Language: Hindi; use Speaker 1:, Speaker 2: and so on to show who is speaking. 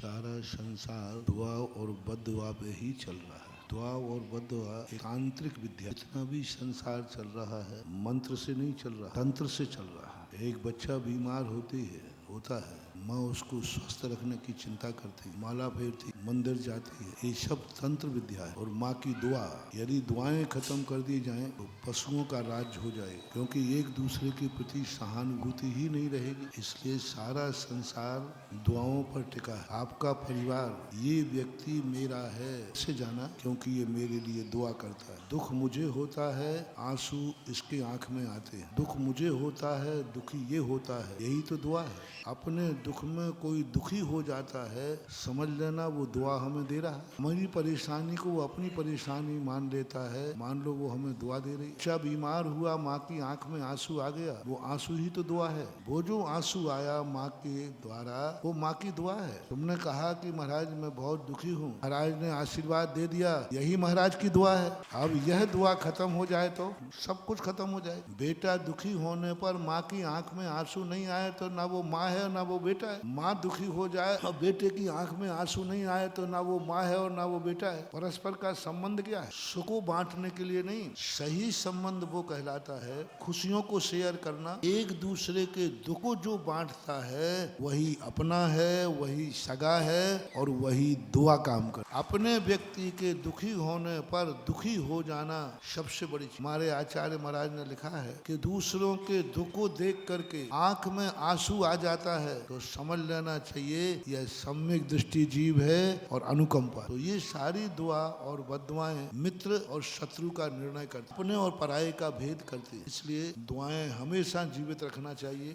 Speaker 1: सारा संसार दुआ और बद्दुआ पे ही चल रहा है। दुआ और बद्दुआ एक तांत्रिक विद्या। जितना भी संसार चल रहा है मंत्र से नहीं चल रहा, तंत्र से चल रहा है। एक बच्चा बीमार होता है, माँ उसको स्वस्थ रखने की चिंता करती, माला फेरती, मंदिर जाती है। ये सब तंत्र विद्या है। और माँ की दुआ, यदि दुआएं खत्म कर दी जाएं तो पशुओं का राज हो जाए, क्योंकि एक दूसरे के प्रति सहानुभूति ही नहीं रहेगी। इसलिए सारा संसार दुआओं पर टिका है। आपका परिवार, ये व्यक्ति मेरा है से जाना, क्योंकि ये मेरे लिए दुआ करता है। दुख मुझे होता है, आंसू इसके आंख में आते हैं। दुख मुझे होता है, दुखी ये होता है, यही तो दुआ है। अपने दुख में कोई दुखी हो जाता है, समझ लेना वो दुआ हमें दे रहा है। हमारी परेशानी को वो अपनी परेशानी मान लेता है, मान लो वो हमें दुआ दे रही। बच्चा बीमार हुआ, माँ की आंख में आंसू आ गया, वो आंसू ही तो दुआ है। वो जो आंसू आया माँ के द्वारा, वो माँ की दुआ है। तुमने कहा कि महाराज मैं बहुत दुखी हूँ, महाराज ने आशीर्वाद दे दिया, यही महाराज की दुआ है। अब यह दुआ खत्म हो जाए तो सब कुछ खत्म हो जाए। बेटा दुखी होने पर माँ की आंख में आंसू नहीं आए तो ना वो माँ है ना वो बेटा है। माँ दुखी हो जाए और बेटे की आंख में आंसू नहीं आए तो ना वो माँ है और ना वो बेटा है। परस्पर का संबंध क्या है? सुख को बांटने के लिए नहीं। सही संबंध वो कहलाता है खुशियों को शेयर करना। एक दूसरे के दुख को जो बांटता है वही अपना है, वही सगा है और वही दुआ काम कर। अपने व्यक्ति के दुखी होने पर दुखी हो जाना सबसे बड़ी चीज। हमारे आचार्य महाराज ने लिखा है कि दूसरों के दुख को देख करके आंख में आंसू आ जाता है तो समझ लेना चाहिए यह सम्यक दृष्टि जीव है और अनुकंपा। तो ये सारी दुआ और बद्दुआएं मित्र और शत्रु का निर्णय करती, अपने और पराये का भेद करती है। इसलिए दुआएं हमेशा जीवित रखना चाहिए।